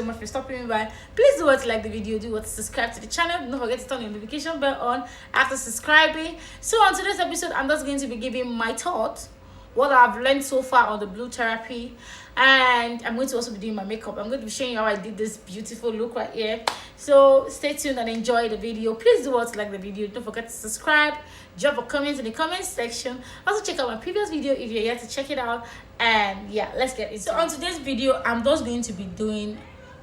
so much for stopping by. Please do what to like the video, do what to subscribe to the channel. Don't forget to turn the notification bell on after subscribing. So on today's episode, I'm just going to be giving my thoughts, what I've learned so far on the blue therapy, and I'm going to also be doing my makeup. I'm going to be showing you how I did this beautiful look right here. So stay tuned and enjoy the video. Please do what to like the video. Don't forget to subscribe, drop a comment in the comment section. Also check out my previous video if you're yet to check it out. And yeah, let's get into it. So on today's video, I'm just going to be doing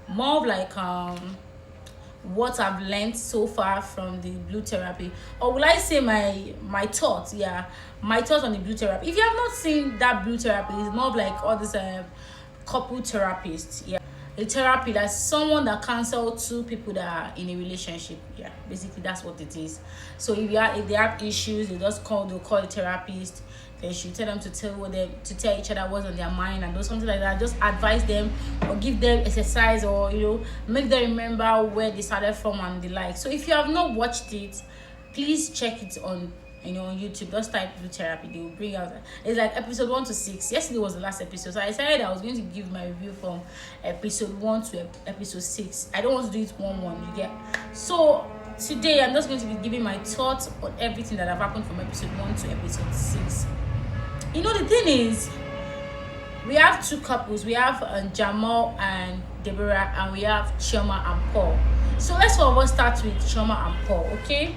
more of like what I've learned so far from the blue therapy, or will I say my thoughts. Yeah, my thoughts on the blue therapy. If you have not seen that blue therapy, it's more of like all this couple therapists. Yeah, a therapy that's someone that counsel two people that are in a relationship. Yeah, basically that's what it is. So if they have issues, they'll call a therapist. They should tell them to tell each other what's on their mind and do something like that. Just advise them or give them exercise, or make them remember where they started from and the like. So if you have not watched it, please check it on on YouTube. Just type blue therapy, they will bring out. It's like episode 1 to 6. Yesterday was the last episode, so I decided I was going to give my review from episode 1 to episode 6. I don't want to do it one you get. So today I'm just going to be giving my thoughts on everything that have happened from episode 1 to episode 6. The thing is, we have two couples. We have Jamil and Deborah, and we have Chioma and Paul. So let's start with Chioma and Paul, okay?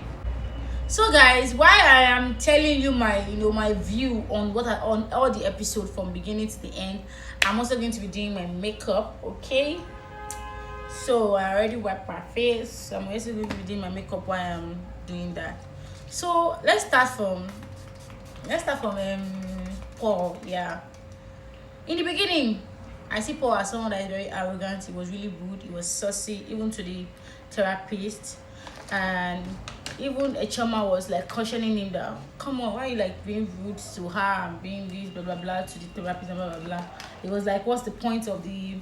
So guys, why I am telling you my my view on on all the episode from beginning to the end, I'm also going to be doing my makeup, okay? So I already wiped my face, so I'm also going to be doing my makeup while I'm doing that. So let's start from Paul. Yeah, in the beginning I see Paul as someone that is very arrogant. He was really rude, he was saucy, even to the therapist. And even Chioma was like cautioning him that, come on, why are you like being rude to her and being this blah blah blah to the therapist and blah blah blah. It was like, what's the point of the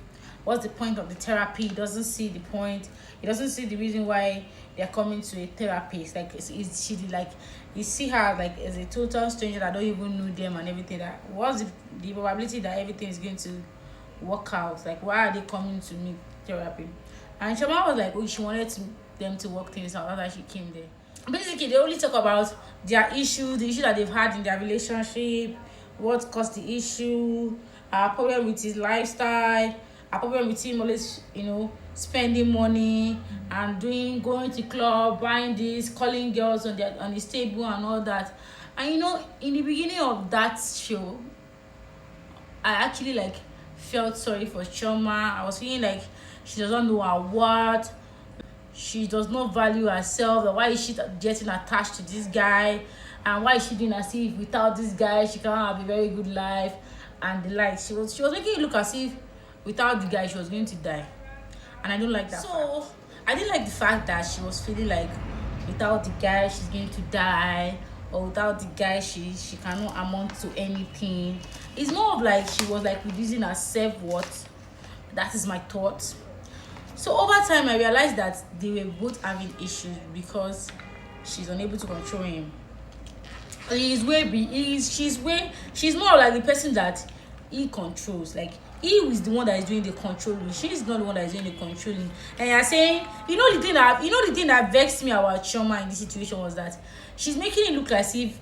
therapy? He doesn't see the point. He doesn't see the reason why they're coming to a therapist. Like, you see her like as a total stranger that don't even know them and everything. That what's the probability that everything is going to work out? Like, why are they coming to me therapy? And Chioma was like, she wanted them to work things out. That's why she came there. Basically, they only talk about their issue, the issue that they've had in their relationship, what caused the issue, problem with his lifestyle, a problem with him always, spending money and going to club, buying this, calling girls on his table and all that. And in the beginning of that show, I actually felt sorry for Chioma. I was feeling like she doesn't know her worth. She does not value herself. And why is she getting attached to this guy? And why is she doing as if without this guy she cannot have a very good life and the like. She was making it look as if without the guy she was going to die, and I don't like that. So I didn't like the fact that she was feeling like without the guy she's going to die, or without the guy she cannot amount to anything. It's more of like she was reducing her self-worth. That is my thought. So over time I realized that they were both having issues because she's unable to control him. She's more like the person that he controls. Like, he is the one that is doing the controlling. She is not the one that is doing the controlling. And you're saying, the thing that vexed me about Chioma in this situation was that she's making it look as if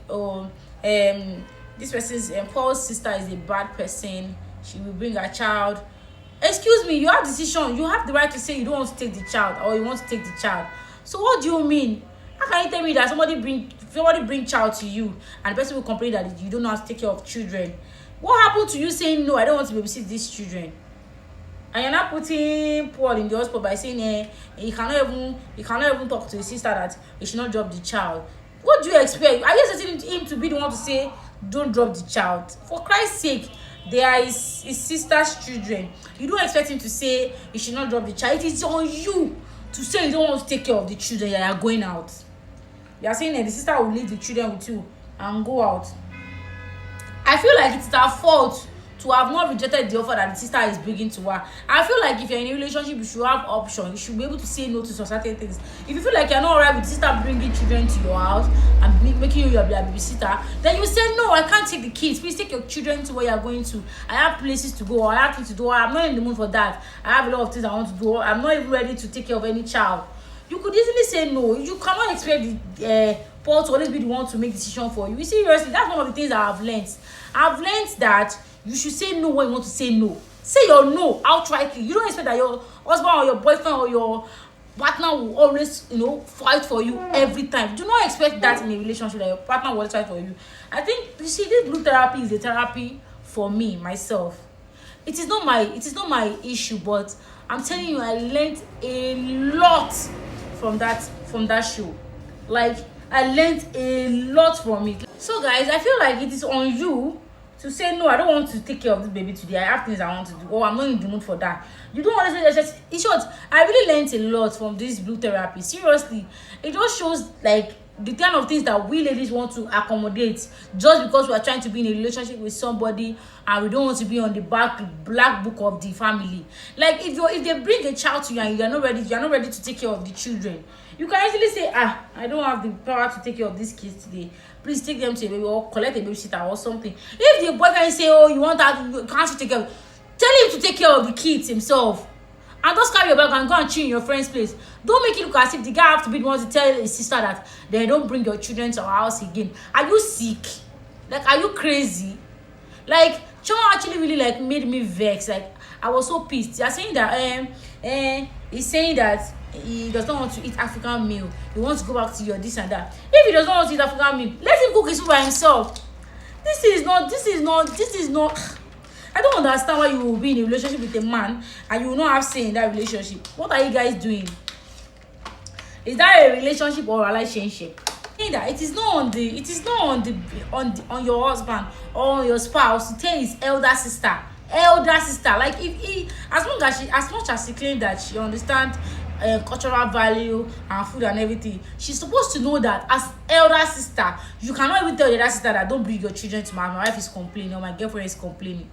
this person's Paul's sister is a bad person. She will bring her child. Excuse me, you have decision. You have the right to say you don't want to take the child, or you want to take the child. So what do you mean? How can you tell me that somebody bring child to you and the person will complain that you don't know how to take care of children? What happened to you saying, no, I don't want to babysit these children? And you're not putting Paul in the hospital by saying he cannot even talk to his sister that he should not drop the child. What do you expect? Are you expecting him to be the one to say don't drop the child? For Christ's sake, they are his sister's children. You don't expect him to say he should not drop the child. It is on you to say you don't want to take care of the children. You are going out. You are saying that the sister will leave the children with you and go out. I feel like it's her fault to have not rejected the offer that the sister is bringing to her. I feel like if you're in a relationship, you should have options. You should be able to say no to some certain things. If you feel like you're not alright with the sister bringing children to your house and making you your babysitter, then you say no, I can't take the kids. Please take your children to where you're going to. I have places to go. I have things to do. I'm not in the mood for that. I have a lot of things I want to do. I'm not even ready to take care of any child. You could easily say no. You cannot expect the Paul to always be the one to make decision for you. You see, seriously, that's one of the things that I've learned. I've learned that you should say no when you want to say no. Say your no outrightly. You don't expect that your husband or your boyfriend or your partner will always, fight for you every time. Do not expect that in a relationship, that your partner will always fight for you. I think, you see, this blue therapy is a therapy for me, myself. It is not my issue, but I'm telling you, I learned a lot from that show. Like, I learned a lot from it. So guys, I feel like it is on you to say no, I don't want to take care of this baby today. I have things I want to do. Oh, I'm not in the mood for that. You don't want to say, in short, I really learned a lot from this blue therapy. Seriously, it just shows like the kind of things that we ladies want to accommodate just because we are trying to be in a relationship with somebody and we don't want to be on the black book of the family. Like if they bring a child to you and you're not ready to take care of the children, you can easily say, I don't have the power to take care of these kids today. Please take them to a baby or collect a babysitter or something. If the boyfriend say, oh, you want that, you can't take care of it, tell him to take care of the kids himself. And just carry your bag and go and chill in your friend's place. Don't make it look as if the guy have to be the one to tell his sister that they don't bring your children to our house again. Are you sick? Like, are you crazy? Like, Choma actually really like made me vex. Like, I was so pissed. They're saying that he's saying that he does not want to eat African meal. He wants to go back to your this and that. If he does not want to eat African meal, let him cook his food by himself. This is not I don't understand why you will be in a relationship with a man and you will not have say in that relationship. What are you guys doing? Is that a relationship or a relationship? That it is not on your husband or on your spouse to tell his elder sister. Like if as much as she claims that she understands cultural value and food and everything, she's supposed to know that as elder sister, you cannot even tell the elder sister that don't bring your children to my wife is complaining or my girlfriend is complaining.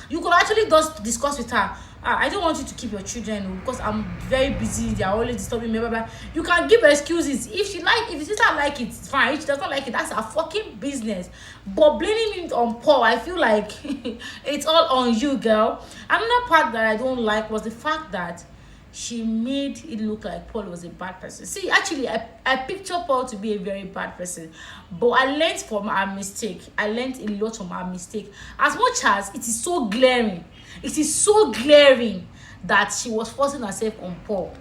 You could actually just discuss with her, I don't want you to keep your children because I'm very busy, they are always disturbing me, blah, blah. You can give excuses. If the sister like it, it's fine. If she does not like it, that's her fucking business. But blaming it on Paul, I feel like it's all on you, girl. Another part that I don't like was the fact that she made it look like Paul was a bad person. See, actually, I picture Paul to be a very bad person. But I learned from our mistake. I learned a lot from our mistake. As much as it is so glaring that she was forcing herself on Paul.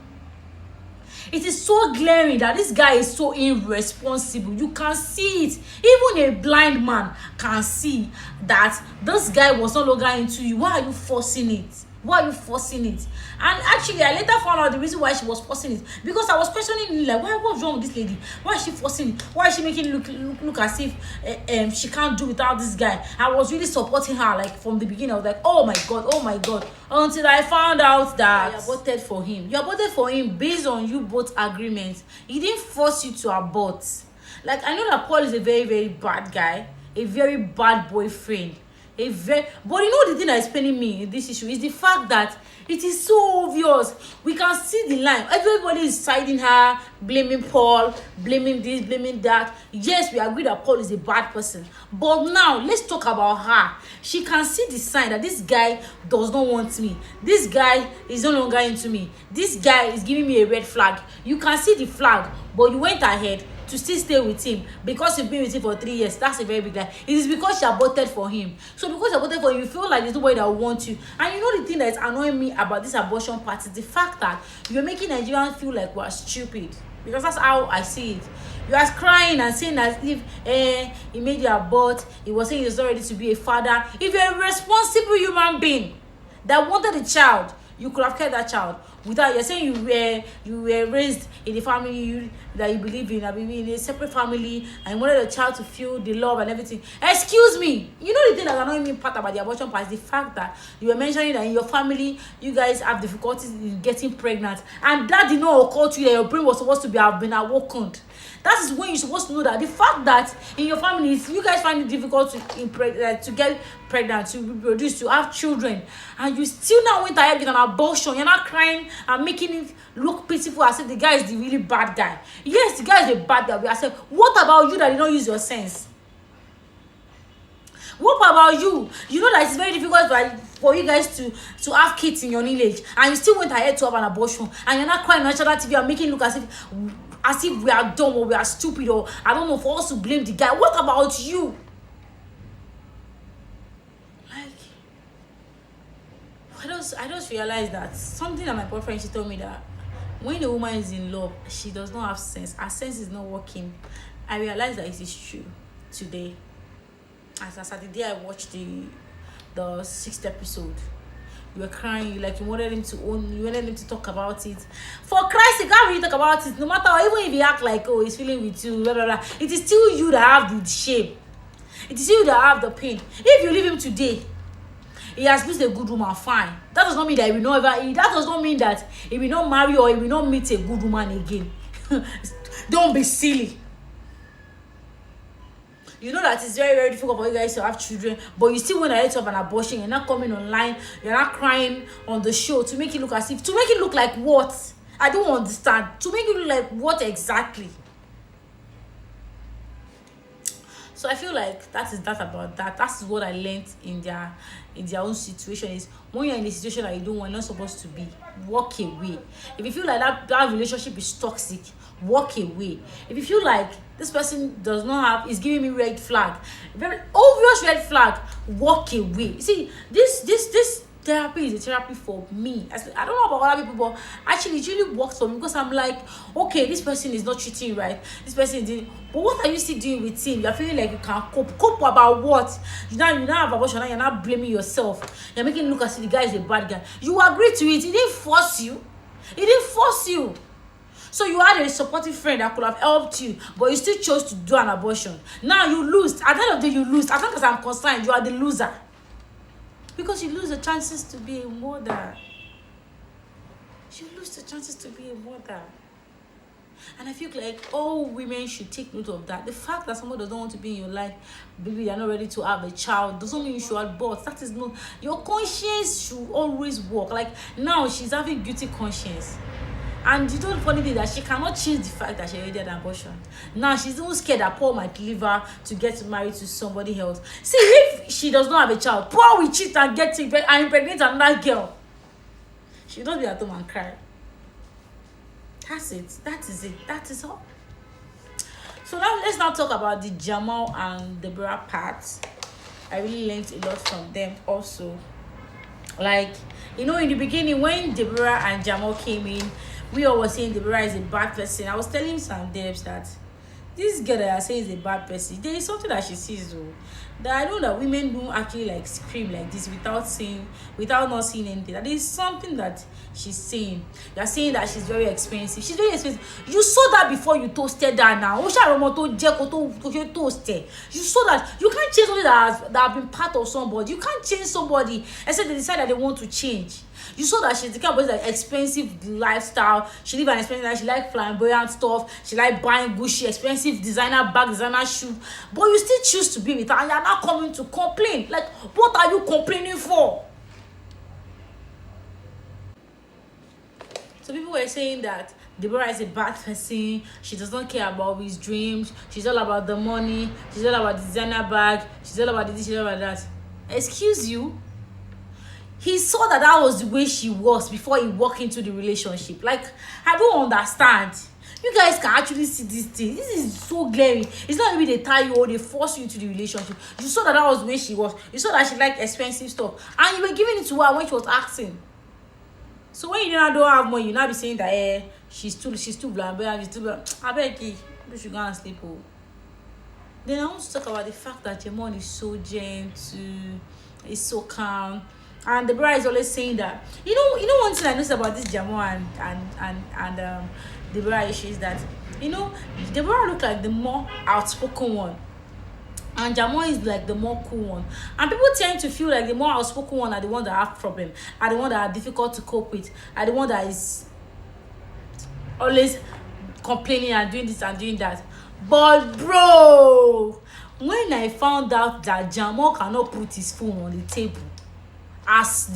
It is so glaring that this guy is so irresponsible. You can see it. Even a blind man can see that this guy was no longer into you. Why are you forcing it? And actually, I later found out the reason why she was forcing it, because I was questioning, like, what's wrong with this lady? Why is she forcing it? Why is she making it look as if she can't do without this guy? I was really supporting her, like, from the beginning. I was like, oh my god, until I found out that you aborted for him. You aborted for him based on you both agreements. He didn't force you to abort. Like, I know that Paul is a very, very bad guy, a very bad boyfriend. But you know the thing that is paining me in this issue is the fact that it is so obvious. We can see the line. Everybody is siding her, blaming Paul, blaming this, blaming that. Yes, we agree that Paul is a bad person. But now, let's talk about her. She can see the sign that this guy does not want me. This guy is no longer into me. This guy is giving me a red flag. You can see the flag, but you went ahead to still stay with him because you've been with him for 3 years. That's a very big lie. It is because she aborted for him. So because she aborted for him, you feel like there's nobody that will want you. And you know the thing that is annoying me about this abortion part is the fact that you're making Nigerians feel like we're stupid. Because that's how I see it. You are crying and saying as if he made you abort. He was saying he's not ready to be a father. If you're a responsible human being that wanted a child, you could have kept that child without. You're saying you were raised in a family that you believe in, I mean, in a separate family, and you wanted the child to feel the love and everything. Excuse me, you know the thing that annoying me part about the abortion part is the fact that you were mentioning that in your family you guys have difficulties in getting pregnant, and that did not occur to you that your brain was supposed to be have been awokened. That is when you're supposed to know that the fact that in your families you guys find it difficult to get pregnant, to reproduce, to have children, and you still now went ahead with an abortion. You're not crying and making it look pitiful as if the guy is the really bad guy. Yes, the guy is the bad guy. We are saying, what about you that did not use your sense? What about you? You know that it's very difficult for you guys to have kids in your lineage, and you still went ahead to have an abortion, and you're not crying on national TV and making it look as if we are dumb or we are stupid, or I don't know, for us to blame the guy. What about you? Like, I just realized that something that my boyfriend, she told me that when a woman is in love, she does not have sense. Her sense is not working. I realized that it is true today. As at the day I watched the sixth episode, you were crying, like you wanted him to talk about it. For Christ, you can't really talk about it. No matter how, even if he act like, oh, he's feeling with you, blah blah blah, it is still you that have the shame. It is you that have the pain. If you leave him today, he has lost a good woman, fine. That does not mean that he will not ever. That does not mean that he will not marry or he will not meet a good woman again. Don't be silly. You know that it's very, very difficult for you guys to have children, but you still went ahead to have an abortion. You're not coming online. You're not crying on the show to make it look as if, to make it look like what? I don't understand. To make it look like what exactly? So I feel like that is that about that. That's what I learned in their own situation. Is when you're in a situation that you don't want, you're not supposed to be, walk away. If you feel like that relationship is toxic, walk away. If you feel like this person does not have, is giving me red flag, very obvious red flag, walk away. You see, this therapy is a therapy for me. I don't know about other people, but actually it really works for me, because I'm like, okay, this person is not treating you right. This person is doing, but what are you still doing with him? You're feeling like you can cope about what? You now have abortion, now you're not blaming yourself. You're making it look as if the guy is a bad guy. You agreed to it. He didn't force you. He didn't force you. So you had a supportive friend that could have helped you, but you still chose to do an abortion. Now you lose. At the end of the day, you lose. As long as I'm concerned, you are the loser. Because you lose the chances to be a mother. You lose the chances to be a mother. And I feel like all women should take note of that. The fact that someone doesn't want to be in your life, maybe they're not ready to have a child, doesn't mean you should abort. That is not. Your conscience should always work. Like now, she's having guilty conscience. And you know the funny thing that she cannot change the fact that she already had an abortion. Now she's even scared that Paul might leave her to get married to somebody else. See, if she does not have a child, Paul will cheat and get and impregnate another girl. She'll not be at home and cry. That's it. That is it. That is all. So now let's now talk about the Jamil and Deborah part. I really learned a lot from them also. Like, you know, in the beginning when Deborah and Jamil came in, we all were saying Deborah is a bad person. I was telling some devs that this girl that I say is a bad person, there is something that she sees though. That I know that women don't actually like scream like this without not seeing anything. That there is something that she's saying. You're saying that she's very expensive. She's very expensive. You saw that before you toasted her now. You saw that you can't change something that have been part of somebody. You can't change somebody except they decide that they want to change. You saw that she's the kind of person that expensive lifestyle. She live an expensive life. She like flamboyant stuff. She like buying Gucci, expensive designer bag, designer shoe. But you still choose to be with her, and you're not coming to complain. Like, what are you complaining for? So people were saying that Deborah is a bad person. She does not care about his dreams. She's all about the money. She's all about the designer bag. She's all about this. She's all about that. Excuse you. He saw that was the way she was before he walked into the relationship. Like, I don't understand. You guys can actually see this thing. This is so glaring. It's not maybe they tie you or they force you into the relationship. You saw that was the way she was. You saw that she liked expensive stuff, and you were giving it to her when she was asking. So when you don't have money, you now be saying that she's too bland, she's too bland. I beg you should go and sleep. Oh. Then I want to talk about the fact that Jamil is so gentle, is so calm. And Deborah is always saying that, one thing I noticed about this Jamo and Deborah issue is that, Deborah look like the more outspoken one, and Jamo is like the more cool one. And people tend to feel like the more outspoken one are the ones that have problem, are the ones that are difficult to cope with, are the one that is always complaining and doing this and doing that. But bro, when I found out that Jamo cannot put his phone on the table, as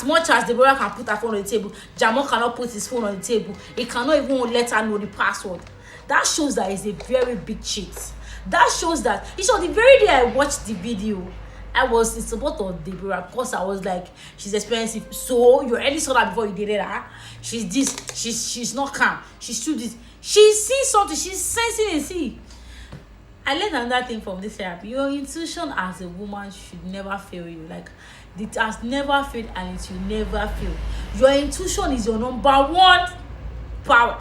much as Deborah can put her phone on the table, Jamo cannot put his phone on the table. He cannot even let her know the password. That shows that it's a very big cheat. That shows that, the very day I watched the video, I was in support of Deborah, because I was like, she's expensive. So you already saw that before you dated her. She's this, she's not calm. She's too this. She's seeing something, she's sensing it. See, I learned another thing from this therapy. Your intuition as a woman should never fail you. Like, it has never failed and it will never fail. Your intuition is your number one power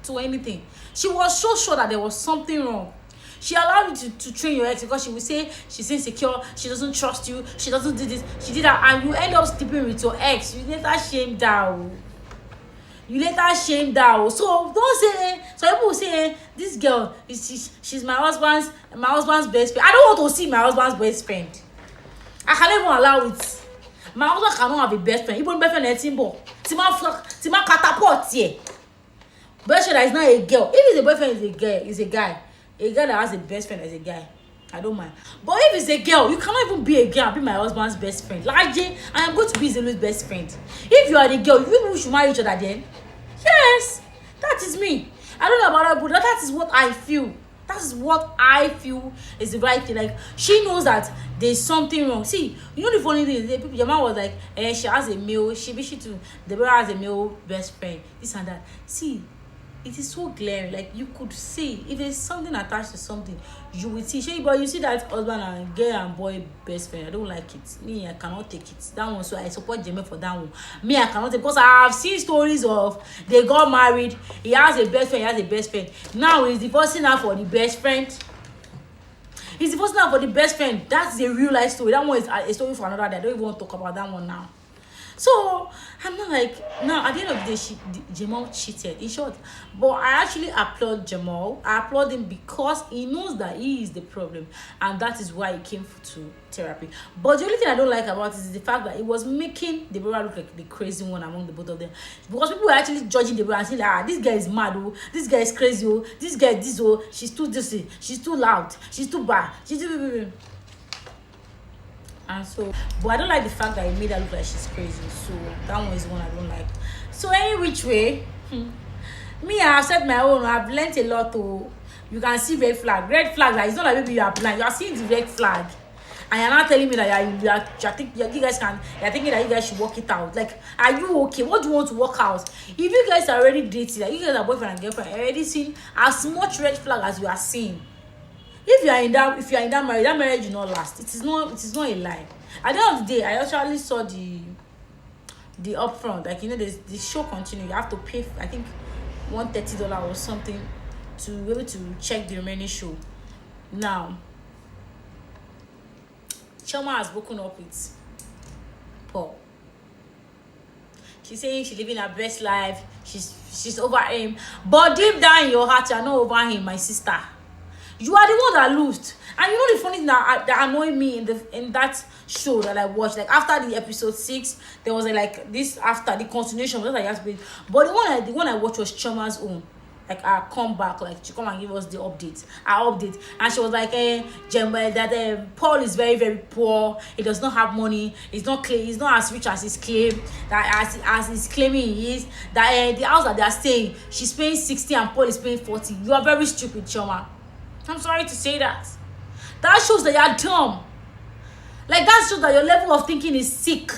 to anything. She was so sure that there was something wrong. She allowed you to train your ex because she would say she's insecure, she doesn't trust you, she doesn't do this, she did that, and you end up sleeping with your ex. You later shamed her. So don't say, so people will say, this girl she's my husband's best friend. I don't want to see my husband's best friend. I can't even allow it. My husband cannot have a best friend. Even best friend is Timbo. Tima catapult here. Best friend that is not a girl. If it's a boyfriend, is a guy. A guy that has a best friend as a guy, I don't mind. But if it's a girl, you cannot even be a girl and be my husband's best friend. Like Jay, I am going to be Zelu's best friend. If you are the girl, you people should marry each other then. Yes, that is me. I don't know about her, but that is what I feel. That is what I feel is the right thing. Like, she knows that there's something wrong. See, the funny thing is, people, your man was like, she has a male, she too. Deborah has a male best friend, this and that. See, it is so glaring. Like, you could see if there's something attached to something, you will see. But you see that husband and girl and boy best friend, I don't like it. Me, I cannot take it. That one, so I support Jamil for that one. Me, I cannot take, because I have seen stories of they got married, he has a best friend, now he's divorcing her for the best friend. That's a real life story. That one is a story for another day. I don't even want to talk about that one now. So I'm not like, now at the end of the day, Jamal cheated, in short. But I actually applaud Jamal. I applaud him because he knows that he is the problem, and that is why he came to therapy. But the only thing I don't like about it is the fact that it was making Deborah look like the crazy one among the both of them, because people were actually judging Deborah and saying like, this guy is mad, oh, this guy is crazy, oh, this guy is this, oh, she's too this, she's too loud, she's too bad, she's too. And so, but I don't like the fact that it made her look like she's crazy. So that one is one I don't like. So any which way, me, I have said my own. I've learned a lot. You can see red flag. Like, it's not like maybe you are blind. You are seeing the red flag, and you're not telling me that you're thinking that you guys should work it out. Like, are you okay? What do you want to work out? If you guys are already dating, like you guys are boyfriend and girlfriend, already seen as much red flag as you are seeing. If you are in that marriage, that marriage will not last. It is not a lie. At the end of the day, I actually saw the upfront. Like, the show continue. You have to pay, I think, $130 or something to be able to check the remaining show. Now, Choma has broken up with Paul. She's saying she's living her best life. She's over him. But deep down in your heart, you're not over him, my sister. You are the one that lost. And the funny thing that annoyed me in that show that I watched, like after the episode 6, there was like this after the continuation. But the one I watched was Choma's own. Like, I come back, like she come and give us the update. And she was like, Paul is very, very poor. He does not have money. He's not as rich as he's claimed. That as he's claiming he is. That the house that they are staying, she's paying 60 and Paul is paying 40. You are very stupid, Choma. I'm sorry to say that. That shows that you're dumb. Like, that shows that your level of thinking is sick.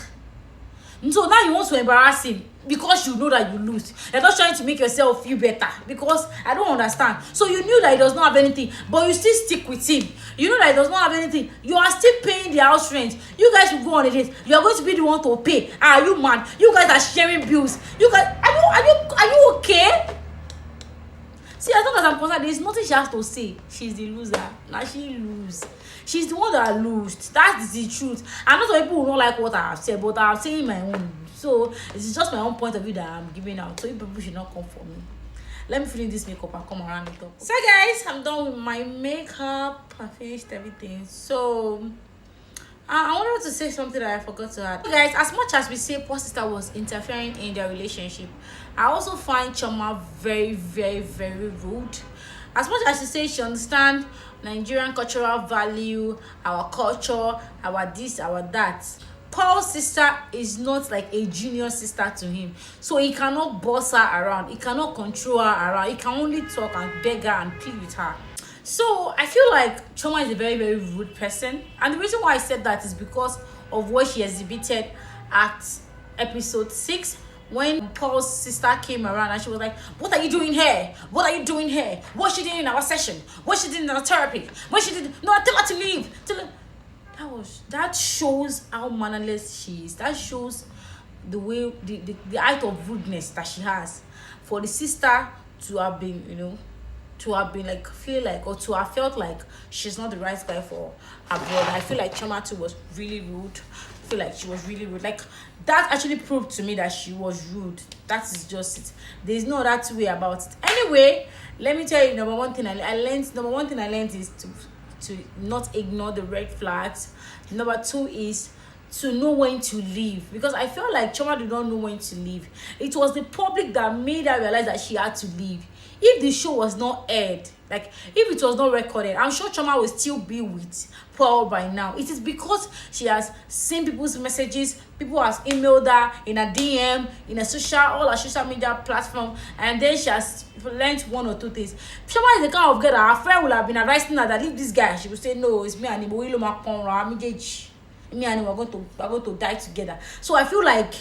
And so now you want to embarrass him because you know that you lose. You're not trying to make yourself feel better, because I don't understand. So you knew that he does not have anything, but you still stick with him. You know that he does not have anything. You are still paying the house rent. You guys will go on a date. You are going to be the one to pay. Are you mad? You guys are sharing bills. You guys, are you okay? See, as long as I'm concerned, there's nothing she has to say. She's the loser. Now she lose. She's the one that lost. That is the truth. I know some people will not like what I have said, but I'm saying my own. So it's just my own point of view that I'm giving out. So you people should not come for me. Let me finish this makeup and come around it up. So guys, I'm done with my makeup. I finished everything. So I wanted to say something that I forgot to add. Guys, as much as we say poor sister was interfering in their relationship, I also find Choma very, very, very rude. As much as she says she understands Nigerian cultural value, our culture, our this, our that, Paul's sister is not like a junior sister to him, so he cannot boss her around, he cannot control her around, he can only talk and beg her and plead with her. So I feel like Choma is a very, very rude person, and the reason why I said that is because of what she exhibited at episode 6, when Paul's sister came around and she was like, what are you doing here? What are you doing here? What she did in our session? What she did in our therapy? What she did? No, tell her to leave. That shows how mannerless she is. That shows the way the height of rudeness that she has. For the sister to have been, to have been like feel like, or to have felt like she's not the right guy for her brother. I feel like Choma too was really rude. I feel like she was really rude. Like that actually proved to me that she was rude. That is just it. There's no other way about it. Anyway, let me tell you, number one thing I learned is to not ignore the red flags. Number 2 is to know when to leave, because I feel like Choma did not know when to leave. It was the public that made her realize that she had to leave. If the show was not aired, like if it was not recorded, I'm sure Choma will still be with Paul by now. It is because she has seen people's messages, people has emailed her in a DM, in all her social media platform, and then she has learned 1 or 2 things. Choma is the kind of girl that her friend will have been advising her that leave this guy. She will say, no, it's me and him, me and him are going to die together. So I feel like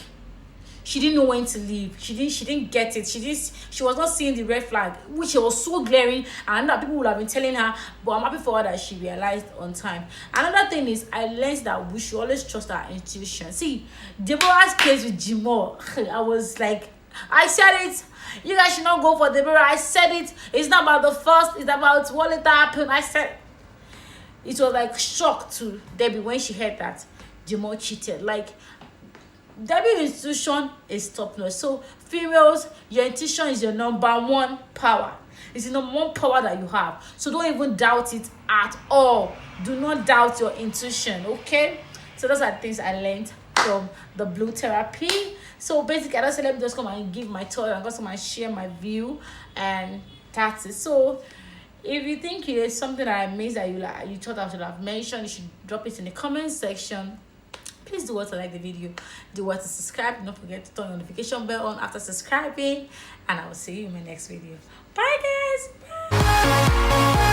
she didn't know when to leave. She didn't get it. She was not seeing the red flag, which was so glaring, and that people would have been telling her. But I'm happy for her that she realized on time. Another thing is, I learned that we should always trust our intuition. See, Deborah's case with Jamil, I was like, I said it. You guys should not go for Deborah. I said it. It's not about the first. It's about what later happened. I said it was like shock to Debbie when she heard that Jamil cheated. Like, Debbie's institution is top notch. So females, your intuition is your number 1 power. It's the number 1 power that you have. So don't even doubt it at all. Do not doubt your intuition, okay? So those are things I learned from the blue therapy. So basically, I just said, let me just come and give my thought and come and share my view, and that's it. So if you think it is something that I missed that you thought I should have mentioned, you should drop it in the comment section. Please do what to like the video, do what to subscribe, don't forget to turn the notification bell on after subscribing, and I will see you in my next video. Bye guys. Bye.